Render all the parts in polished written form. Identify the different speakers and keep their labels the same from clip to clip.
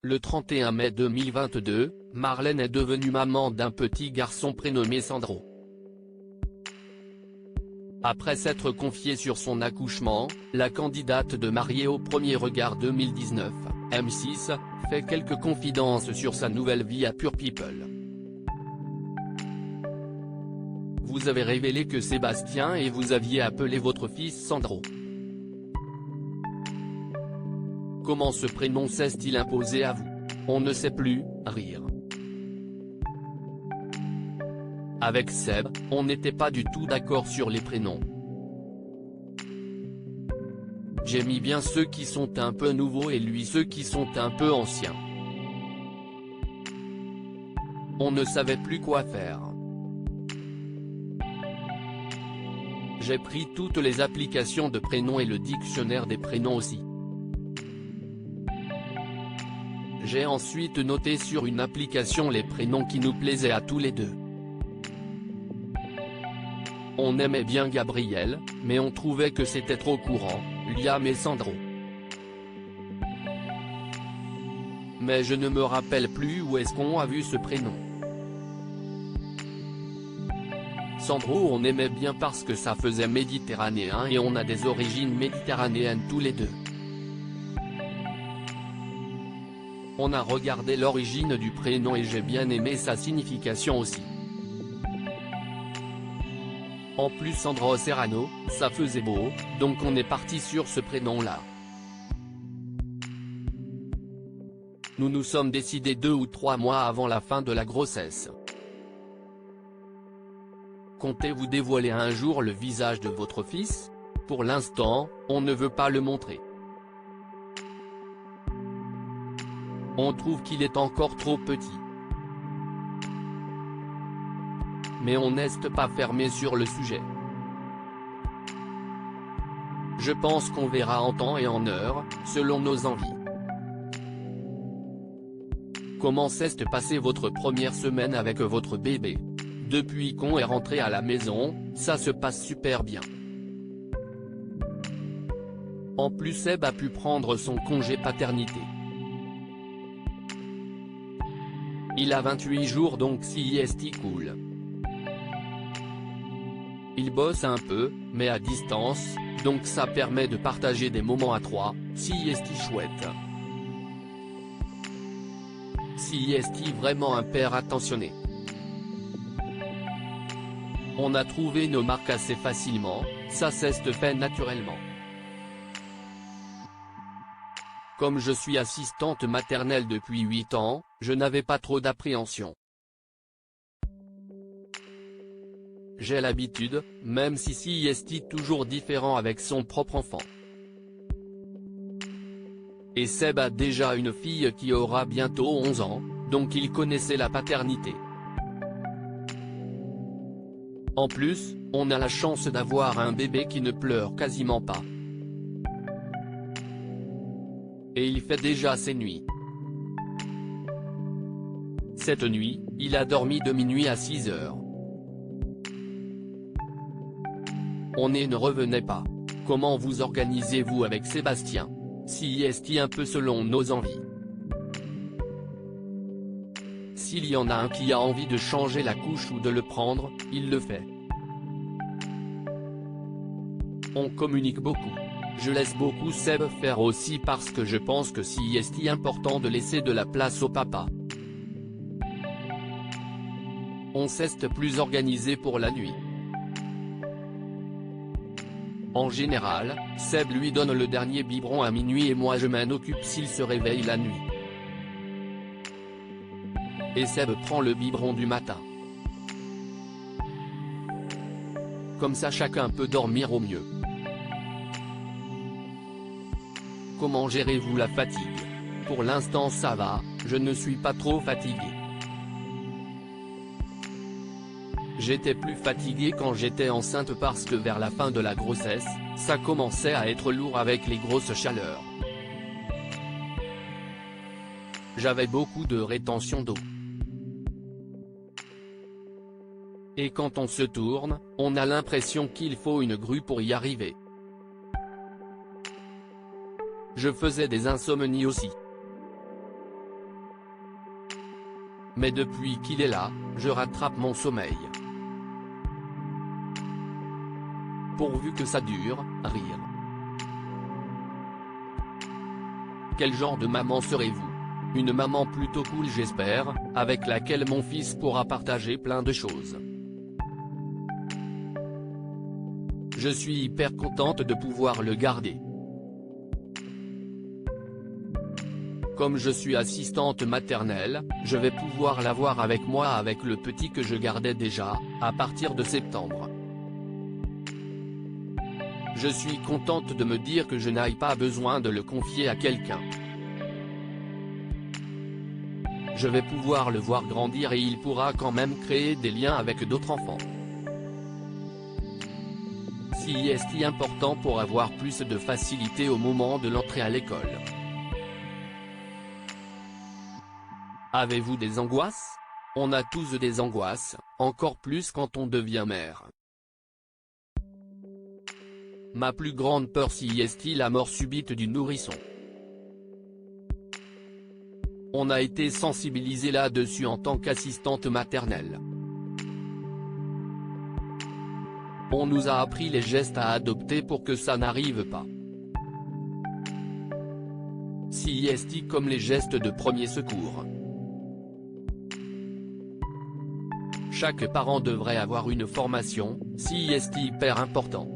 Speaker 1: Le 31 mai 2022, Marlène est devenue maman d'un petit garçon prénommé Sandro. Après s'être confiée sur son accouchement, la candidate de Mariée au premier regard 2019, M6, fait quelques confidences sur sa nouvelle vie à Pure People. Vous avez révélé que Sébastien et vous aviez appelé votre fils Sandro. Comment ce prénom s'est-il imposé à vous? On ne sait plus, rire. Avec Seb, on n'était pas du tout d'accord sur les prénoms. J'ai mis bien ceux qui sont un peu nouveaux et lui ceux qui sont un peu anciens. On ne savait plus quoi faire. J'ai pris toutes les applications de prénoms et le dictionnaire des prénoms aussi. J'ai ensuite noté sur une application les prénoms qui nous plaisaient à tous les deux. On aimait bien Gabriel, mais on trouvait que c'était trop courant, Liam et Sandro. Mais je ne me rappelle plus où est-ce qu'on a vu ce prénom. Sandro on aimait bien parce que ça faisait méditerranéen et on a des origines méditerranéennes tous les deux. On a regardé l'origine du prénom et j'ai bien aimé sa signification aussi. En plus Sandro Serrano, ça faisait beau, donc on est parti sur ce prénom-là. Nous nous sommes décidés 2 ou 3 mois avant la fin de la grossesse. Comptez-vous dévoiler un jour le visage de votre fils? Pour l'instant, on ne veut pas le montrer. On trouve qu'il est encore trop petit. Mais on n'est pas fermé sur le sujet. Je pense qu'on verra en temps et en heure, selon nos envies. Comment s'est passée votre première semaine avec votre bébé? Depuis qu'on est rentré à la maison, ça se passe super bien. En plus Seb a pu prendre son congé paternité. Il a 28 jours donc si est cool. Il bosse un peu, mais à distance, donc ça permet de partager des moments à 3, si est chouette. Si est vraiment un père attentionné. On a trouvé nos marques assez facilement, ça s'est fait naturellement. Comme je suis assistante maternelle depuis 8 ans, je n'avais pas trop d'appréhension. J'ai l'habitude, même si est toujours différent avec son propre enfant. Et Seb a déjà une fille qui aura bientôt 11 ans, donc il connaissait la paternité. En plus, on a la chance d'avoir un bébé qui ne pleure quasiment pas. Et il fait déjà ses nuits. Cette nuit, il a dormi de minuit à 6 heures. On ne revenait pas. Comment vous organisez-vous avec Sébastien? Si est un peu selon nos envies. S'il y en a un qui a envie de changer la couche ou de le prendre, il le fait. On communique beaucoup. Je laisse beaucoup Seb faire aussi parce que je pense que si est important de laisser de la place au papa. On s'est plus organisé pour la nuit. En général, Seb lui donne le dernier biberon à minuit et moi je m'en occupe s'il se réveille la nuit. Et Seb prend le biberon du matin. Comme ça chacun peut dormir au mieux. Comment gérez-vous la fatigue? Pour l'instant ça va, je ne suis pas trop fatigué. J'étais plus fatigué quand j'étais enceinte parce que vers la fin de la grossesse, ça commençait à être lourd avec les grosses chaleurs. J'avais beaucoup de rétention d'eau. Et quand on se tourne, on a l'impression qu'il faut une grue pour y arriver. Je faisais des insomnies aussi. Mais depuis qu'il est là, je rattrape mon sommeil. Pourvu que ça dure, rire. Quel genre de maman serez-vous? Une maman plutôt cool j'espère, avec laquelle mon fils pourra partager plein de choses. Je suis hyper contente de pouvoir le garder. Comme je suis assistante maternelle, je vais pouvoir l'avoir avec moi avec le petit que je gardais déjà, à partir de septembre. Je suis contente de me dire que je n'aille pas besoin de le confier à quelqu'un. Je vais pouvoir le voir grandir et il pourra quand même créer des liens avec d'autres enfants. Si est important pour avoir plus de facilité au moment de l'entrée à l'école. Avez-vous des angoisses? On a tous des angoisses, encore plus quand on devient mère. Ma plus grande peur si est la mort subite du nourrisson. On a été sensibilisé là-dessus en tant qu'assistante maternelle. On nous a appris les gestes à adopter pour que ça n'arrive pas. Si est comme les gestes de premier secours. Chaque parent devrait avoir une formation, si est hyper important.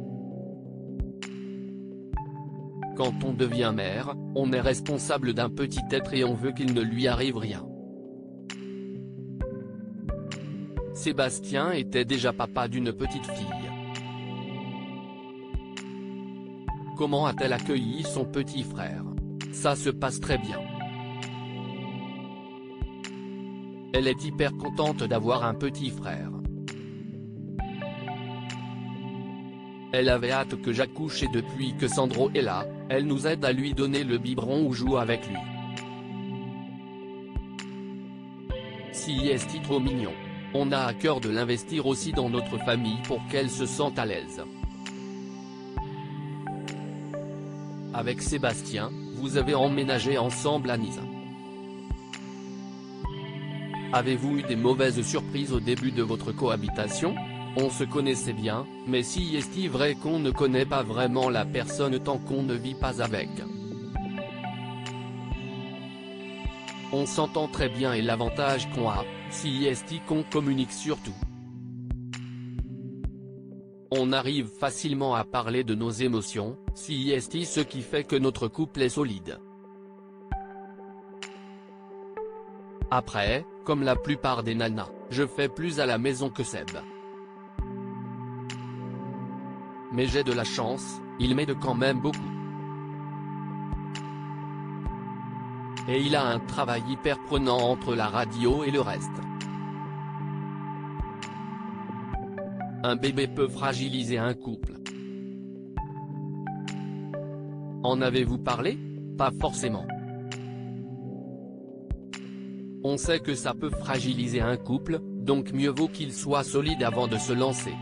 Speaker 1: Quand on devient mère, on est responsable d'un petit être et on veut qu'il ne lui arrive rien. Sébastien était déjà papa d'une petite fille. Comment a-t-elle accueilli son petit frère? Ça se passe très bien. Elle est hyper contente d'avoir un petit frère. Elle avait hâte que j'accouche et depuis que Sandro est là, elle nous aide à lui donner le biberon ou joue avec lui. Si est trop mignon. On a à cœur de l'investir aussi dans notre famille pour qu'elle se sente à l'aise. Avec Sébastien, vous avez emménagé ensemble à Nice. Avez-vous eu des mauvaises surprises au début de votre cohabitation? On se connaissait bien, mais si est-il vrai qu'on ne connaît pas vraiment la personne tant qu'on ne vit pas avec. On s'entend très bien et l'avantage qu'on a, si est qu'on communique surtout. On arrive facilement à parler de nos émotions, si est ce qui fait que notre couple est solide. Après, comme la plupart des nanas, je fais plus à la maison que Seb. Mais j'ai de la chance, il m'aide quand même beaucoup. Et il a un travail hyper prenant entre la radio et le reste. Un bébé peut fragiliser un couple. En avez-vous parlé? Pas forcément. On sait que ça peut fragiliser un couple, donc mieux vaut qu'il soit solide avant de se lancer.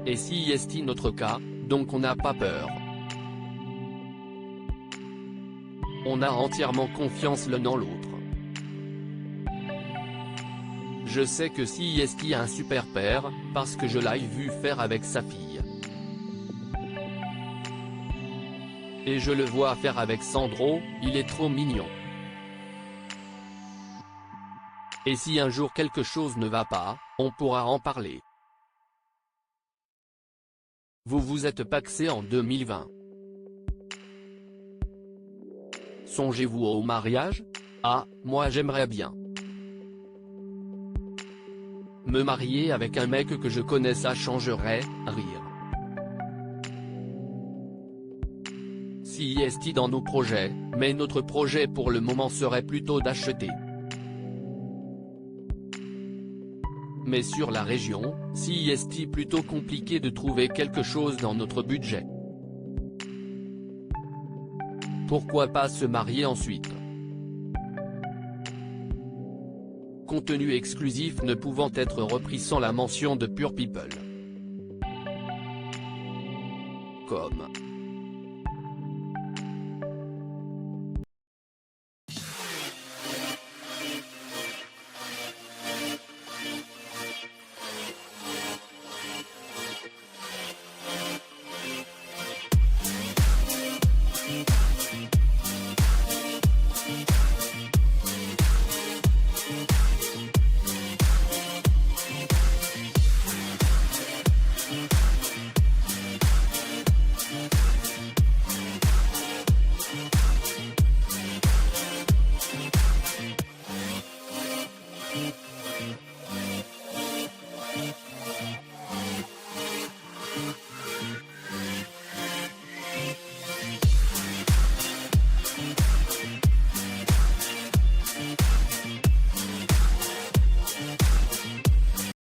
Speaker 1: Et si est notre cas, donc on n'a pas peur. On a entièrement confiance l'un en l'autre. Je sais que si est un super père, parce que je l'ai vu faire avec sa fille. Et je le vois faire avec Sandro, il est trop mignon. Et si un jour quelque chose ne va pas, on pourra en parler. Vous vous êtes pacsé en 2020. Songez-vous au mariage? Ah, moi j'aimerais bien. Me marier avec un mec que je connais, ça changerait, rire. Si est dans nos projets, mais notre projet pour le moment serait plutôt d'acheter. Mais sur la région, si est plutôt compliqué de trouver quelque chose dans notre budget. Pourquoi pas se marier ensuite? Contenu exclusif ne pouvant être repris sans la mention de Pure People. Comme